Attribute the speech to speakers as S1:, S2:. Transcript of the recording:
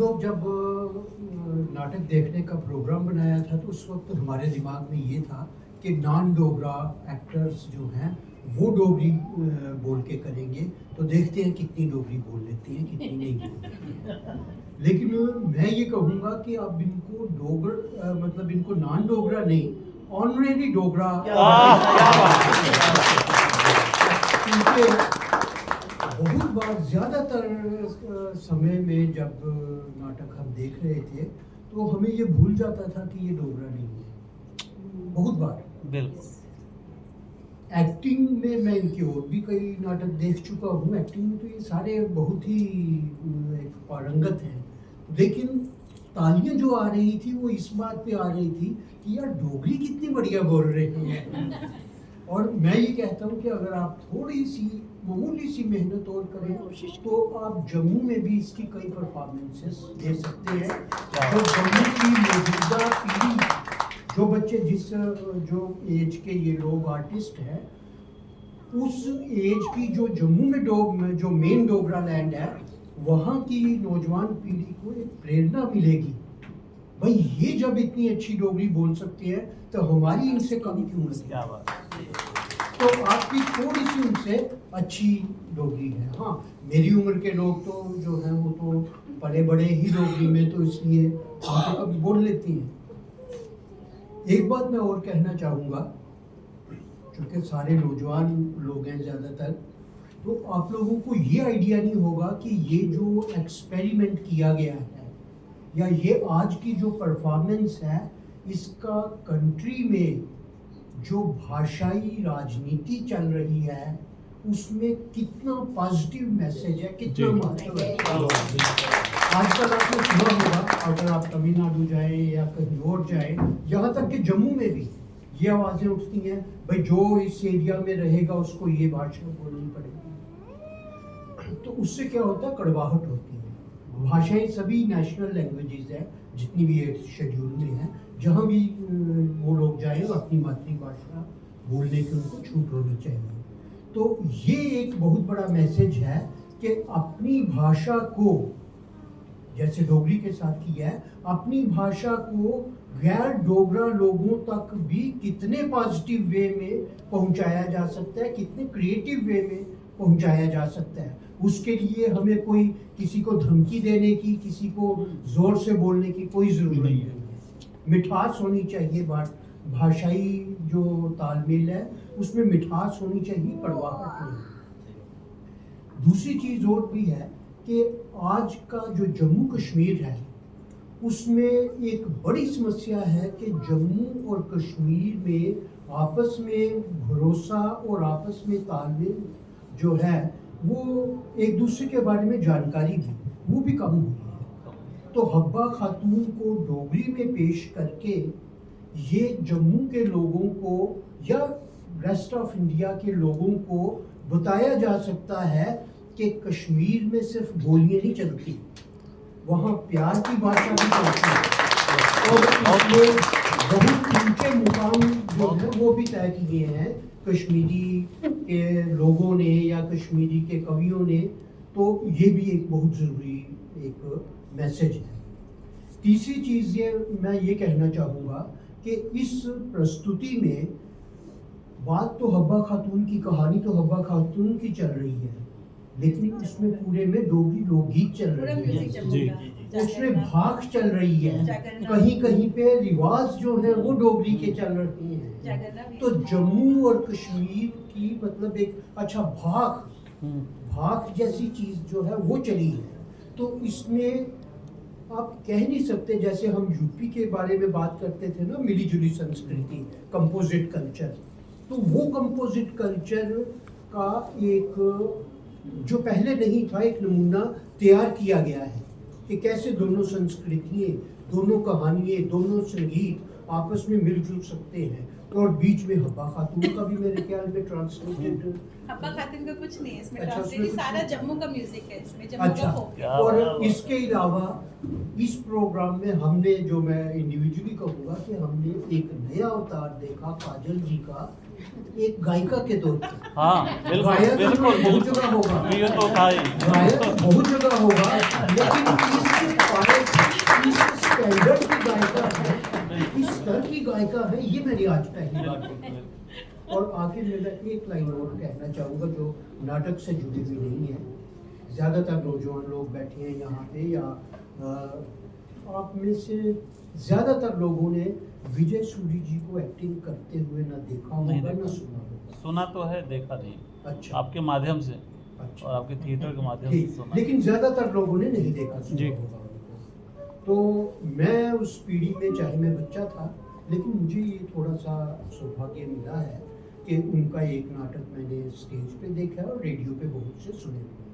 S1: लोग जब नाटक देखने का प्रोग्राम बनाया था तो उस वक्त हमारे दिमाग में ये था कि नॉन डोगरा एक्टर्स जो हैं वो डोगरी बोल के करेंगे, तो देखते हैं कितनी डोगरी बोल लेती हैं कितनी नहीं बोल लेती हैं। लेकिन मैं ये कहूँगा कि अब इनको मतलब इनको नॉन डोगरा नहीं, ऑनरेरी डोगरा, क्योंकि बहुत बार ज़्यादातर समय में जब नाटक हम देख रहे थे तो हमें ये भूल जाता था कि ये डोगरा नहीं है। बहुत बार
S2: बिल्कुल
S1: एक्टिंग में मैं इनकी और भी कई नाटक देख चुका हूँ। एक्टिंग में तो ये सारे बहुत ही एक पारंगत हैं, लेकिन तालियां जो आ रही थी वो इस बात पे आ रही थी कि यार डोगरी कितनी बढ़िया बोल रहे हैं। और मैं ये कहता हूँ कि अगर आप थोड़ी सी मामूली सी मेहनत और करें तो आप जम्मू में भी इसकी कई परफॉर्मेंसेस दे सकते हैं। तो जम्मू की मौजूदा पीढ़ी, जो बच्चे जो एज के ये लोग आर्टिस्ट हैं, उस एज की जो जम्मू में जो मेन डोगरा लैंड है, वहाँ की नौजवान पीढ़ी को एक प्रेरणा मिलेगी। भाई ये जब इतनी अच्छी डोगरी बोल सकते हैं तो हमारी इनसे कम क्यों नहीं?
S2: क्या बात।
S1: तो आपकी थोड़ी सी उनसे अच्छी डोगरी है। हाँ, मेरी उम्र के लोग तो जो हैं वो तो बड़े बड़े ही डोगरी में, तो इसलिए हम तो कभी बोल लेती हैं। एक बात मैं और कहना चाहूँगा, क्योंकि सारे नौजवान लोग हैं ज़्यादातर, तो आप लोगों को ये आइडिया नहीं होगा कि ये जो एक्सपेरिमेंट किया गया है या ये आज की जो परफॉर्मेंस है, इसका कंट्री में जो भाषाई राजनीति चल रही है उसमें कितना पॉजिटिव मैसेज है, कितना महत्व है। आजकल आपने सुना होगा, अगर आप तमिलनाडु जाएं या कहीं और जाएं, यहाँ तक कि जम्मू में भी ये आवाज़ें उठती हैं, भाई जो इस एरिया में रहेगा उसको ये भाषा बोलनी पड़ेगी। तो उससे क्या होता है, कड़वाहट होती है। भाषाएं सभी नेशनल लैंग्वेजेस हैं, जितनी भी एक शेड्यूल में हैं, जहाँ भी वो लोग जाएं अपनी मातृभाषा बोलने की उनको छूट होनी चाहिए। तो ये एक बहुत बड़ा मैसेज है कि अपनी भाषा को, जैसे डोगरी के साथ किया है, अपनी भाषा को गैर डोगरा लोगों तक भी कितने पॉजिटिव वे में पहुंचाया जा सकता है, कितने क्रिएटिव वे में पहुंचाया जा सकता है। उसके लिए हमें कोई किसी को धमकी देने की, किसी को जोर से बोलने की कोई जरूरत नहीं है। मिठास होनी चाहिए, भाषाई जो तालमेल है उसमें मिठास होनी चाहिए, कड़वाहट नहीं। दूसरी चीज़ और भी है कि आज का जो जम्मू कश्मीर है उसमें एक बड़ी समस्या है कि जम्मू और कश्मीर में आपस में भरोसा और आपस में तालमेल जो है वो एक दूसरे के बारे में जानकारी भी वो भी कम हुई है। तो हब्बा खातून को डोगरी में पेश करके ये जम्मू के लोगों को या रेस्ट ऑफ इंडिया के लोगों को बताया जा सकता है कि कश्मीर में सिर्फ गोलियां नहीं चलती, वहाँ प्यार की भाषा भी चलती है। और इसलिए बहुत ऊंचे मुकाम जो है वो भी तय किए हैं कश्मीरी के लोगों ने या कश्मीरी के कवियों ने। तो ये भी एक बहुत ज़रूरी एक मैसेज है। तीसरी चीज़ मैं ये कहना चाहूँगा कि इस प्रस्तुति में बात तो हब्बा खातून की, कहानी तो हब्बा खातून की चल रही है, लेकिन इसमें पूरे में डोगरी लोकगीत चल रही है, उसमें भाग चल रही है, कहीं कहीं पे रिवाज जो है वो डोगरी के चल रहे हैं। तो जम्मू और कश्मीर की मतलब एक अच्छा भाग जैसी चीज़ जो है वो चली है। तो इसमें आप कह नहीं सकते, जैसे हम यूपी के बारे में बात करते थे ना, मिली जुली संस्कृति, कंपोजिट कल्चर, तो वो कंपोजिट कल्चर का एक जो पहले नहीं था एक नमूना तैयार किया गया है कि कैसे दोनों संस्कृतियाँ, दोनों कहानियाँ, दोनों संगीत आपस में मिलजुल सकते हैं। और बीच में हब्बा खातून का भी मेरे ख्याल में ट्रांसलेटेड,
S3: हब्बा खातून का कुछ नहीं है इसमें,
S1: अच्छा,
S3: ट्रांसलेटेड सारा जम्मू का म्यूजिक है इसमें, जम्मू
S1: अच्छा।
S3: का folk है।
S1: और इसके अलावा इस प्रोग्राम में हमने, जो मैं इंडिविजुअली कहूँगा कि हमने एक नया अवतार देखा काजल जी का, एक गायिका के तौर पर।
S2: हाँ
S1: गायक
S2: बिल्कुल
S1: बहुत जगह होगा,
S2: ये तो था ही।
S1: गायक बहुत जगह होगा, लेकिन इस गायिका है ये मैंने आज पहली बार देखा। और आखिर में मैं एक लाइन और कहना चाहूँगा जो नाटक से जुड़ी हुई नहीं है। ज़्यादातर नौजवान लोग बैठे हैं यहाँ पे या आप में से ज़्यादातर लोगों ने विजय सूरी जी को एक्टिंग करते हुए ना देखा
S2: नहीं
S1: होगा
S2: देखा।
S1: ना सुना होगा।
S2: सुना तो है, देखा नहीं।
S1: अच्छा
S2: आपके माध्यम से
S1: अच्छा
S2: और आपके थिएटर के माध्यम से
S1: ठीक,
S2: सुना।
S1: लेकिन ज़्यादातर लोगों ने नहीं देखा सुना
S2: जी।
S1: होगा उनको। तो मैं उस पीढ़ी में, चाहे मैं बच्चा था, लेकिन मुझे ये थोड़ा सा सौभाग्य मिला है कि उनका एक नाटक मैंने स्टेज पे देखा है और रेडियो पे बहुत से सुने हुए हैं।